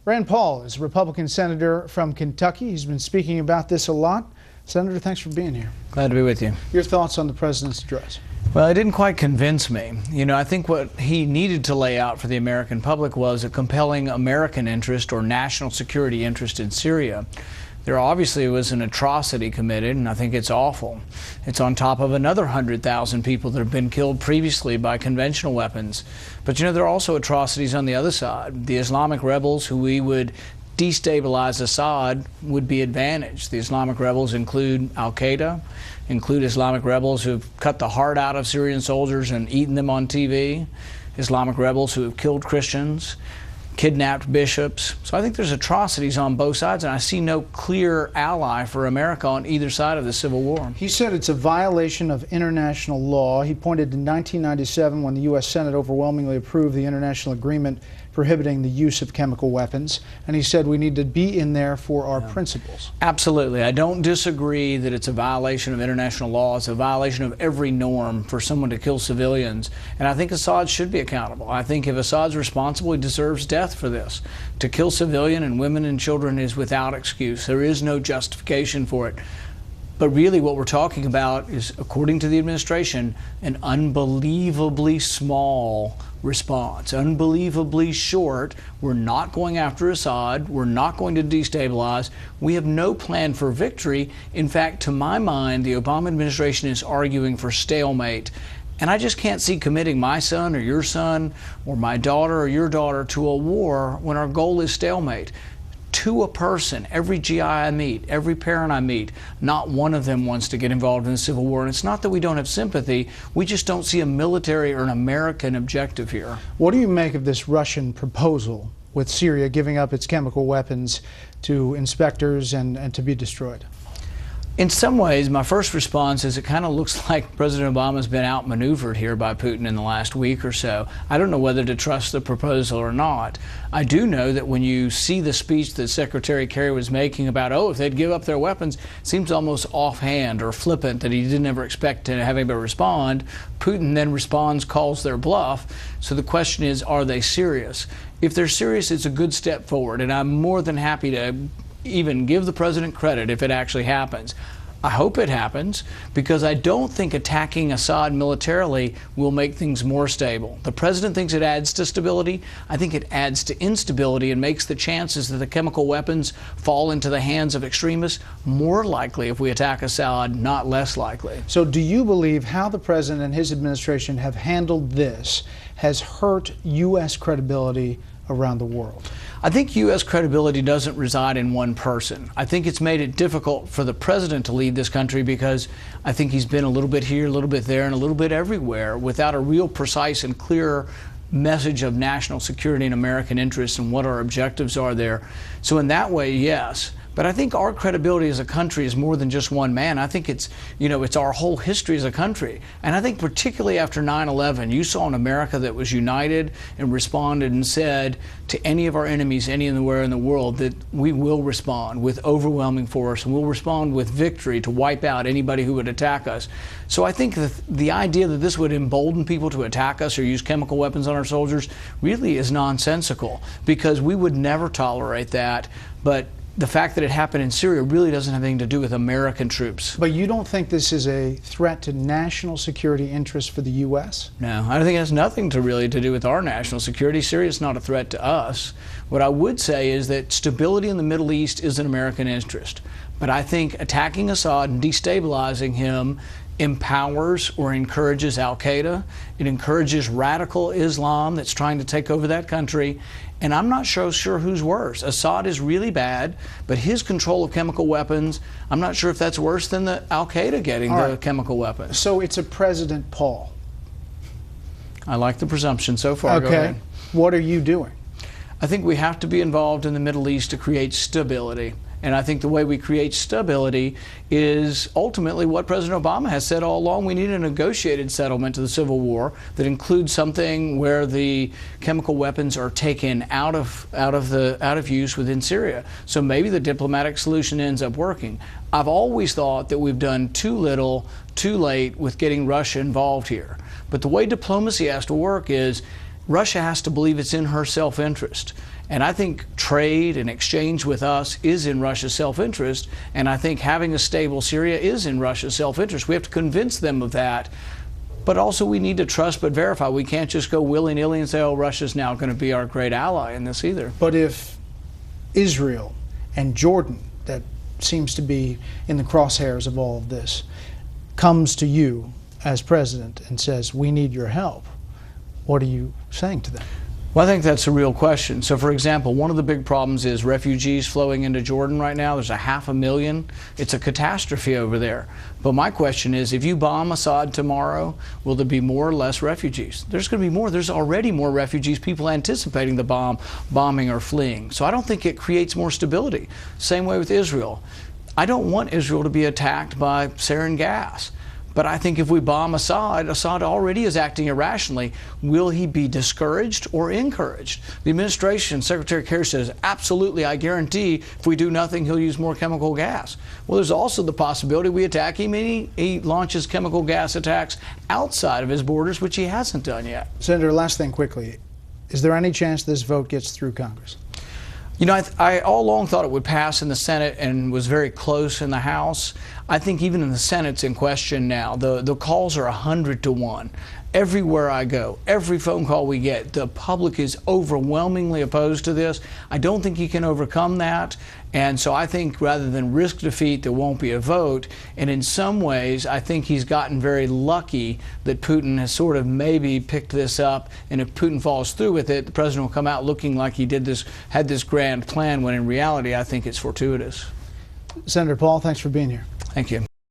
Rand Paul is a Republican senator from Kentucky. He's been speaking about this a lot. Senator, thanks for being here. Glad to be with you. Your thoughts on the president's address? Well, it didn't quite convince me. I think what he needed to lay out for the American public was a compelling American interest or national security interest in Syria. There obviously was an atrocity committed, and I think it's awful. It's on top of another 100,000 people that have been killed previously by conventional weapons. But there are also atrocities on the other side. The Islamic rebels who we would destabilize Assad would be advantaged. The Islamic rebels include Al-Qaeda, include Islamic rebels who have cut the heart out of Syrian soldiers and eaten them on TV, Islamic rebels who have killed Christians, kidnapped bishops. So I think there's atrocities on both sides, and I see no clear ally for America on either side of the Civil War. He said it's a violation of international law. He pointed to 1997 when the U.S. Senate overwhelmingly approved the international agreement prohibiting the use of chemical weapons, and he said we need to be in there for our principles. Absolutely. I don't disagree that it's a violation of international law. It's a violation of every norm for someone to kill civilians, and I think Assad should be accountable. I think if Assad's responsible, he deserves death for this. To kill civilian and women and children is without excuse. There is no justification for it. But really what we're talking about is, according to the administration, an unbelievably small response, unbelievably short. We're not going after Assad. We're not going to destabilize. We have no plan for victory. In fact, to my mind, the Obama administration is arguing for stalemate. And I just can't see committing my son or your son or my daughter or your daughter to a war when our goal is stalemate. To a person, every GI I meet, every parent I meet, not one of them wants to get involved in the Civil War. And it's not that we don't have sympathy, we just don't see a military or an American objective here. What do you make of this Russian proposal with Syria giving up its chemical weapons to inspectors and to be destroyed? In some ways, my first response is it kind of looks like President Obama's been outmaneuvered here by Putin in the last week or so. I don't know whether to trust the proposal or not. I do know that when you see the speech that Secretary Kerry was making about, if they'd give up their weapons, it seems almost offhand or flippant that he didn't ever expect to have anybody respond. Putin then responds, calls their bluff. So the question is, are they serious? If they're serious, it's a good step forward, and I'm more than happy to even give the president credit if it actually happens. I hope it happens, because I don't think attacking Assad militarily will make things more stable. The president thinks it adds to stability. I think it adds to instability and makes the chances that the chemical weapons fall into the hands of extremists more likely if we attack Assad, not less likely. So do you believe how the president and his administration have handled this has hurt U.S. credibility around the world? I think U.S. credibility doesn't reside in one person. I think it's made it difficult for the president to lead this country because I think he's been a little bit here, a little bit there, and a little bit everywhere without a real precise and clear message of national security and American interests and what our objectives are there. So in that way, yes. But I think our credibility as a country is more than just one man. I think it's, it's our whole history as a country. And I think particularly after 9/11, you saw an America that was united and responded and said to any of our enemies anywhere in the world that we will respond with overwhelming force and we'll respond with victory to wipe out anybody who would attack us. So I think the idea that this would embolden people to attack us or use chemical weapons on our soldiers really is nonsensical, because we would never tolerate that. But the fact that it happened in Syria really doesn't have anything to do with American troops. But you don't think this is a threat to national security interests for the U.S.? No, I think it has nothing to do with our national security. Syria is not a threat to us. What I would say is that stability in the Middle East is an American interest. But I think attacking Assad and destabilizing him empowers or encourages Al-Qaeda. It encourages radical Islam that's trying to take over that country. And I'm not sure who's worse. Assad is really bad, but his control of chemical weapons, I'm not sure if that's worse than the Al-Qaeda getting the chemical weapons. So it's a President Paul. I like the presumption so far. Okay. Go ahead. What are you doing? I think we have to be involved in the Middle East to create stability. And I think the way we create stability is ultimately what President Obama has said all along. We need a negotiated settlement to the Civil War that includes something where the chemical weapons are taken out of use within Syria. So maybe the diplomatic solution ends up working. I've always thought that we've done too little, too late with getting Russia involved here. But the way diplomacy has to work is Russia has to believe it's in her self-interest. And I think trade and exchange with us is in Russia's self-interest, and I think having a stable Syria is in Russia's self-interest. We have to convince them of that. But also we need to trust but verify. We can't just go willy-nilly and say, oh, Russia's now going to be our great ally in this either. But if Israel and Jordan, that seems to be in the crosshairs of all of this, comes to you as president and says, we need your help, what are you saying to them? Well, I think that's a real question. So, for example, one of the big problems is refugees flowing into Jordan right now. There's 500,000. It's a catastrophe over there. But my question is, if you bomb Assad tomorrow, will there be more or less refugees? There's going to be more. There's already more refugees, people anticipating the bombing or fleeing. So I don't think it creates more stability. Same way with Israel. I don't want Israel to be attacked by sarin gas. But I think if we bomb Assad, Assad already is acting irrationally. Will he be discouraged or encouraged? The administration, Secretary Kerry says, absolutely, I guarantee if we do nothing, he'll use more chemical gas. Well, there's also the possibility we attack him and he launches chemical gas attacks outside of his borders, which he hasn't done yet. Senator, last thing quickly. Is there any chance this vote gets through Congress? You know, I all along thought it would pass in the Senate and was very close in the House. I think even in the Senate's in question now. The calls are 100 to 1. Everywhere I go, every phone call we get, the public is overwhelmingly opposed to this. I don't think he can overcome that. And so I think rather than risk defeat, there won't be a vote. And in some ways, I think he's gotten very lucky that Putin has sort of maybe picked this up. And if Putin follows through with it, the president will come out looking like he had this grand plan, when in reality, I think it's fortuitous. Senator Paul, thanks for being here. Thank you.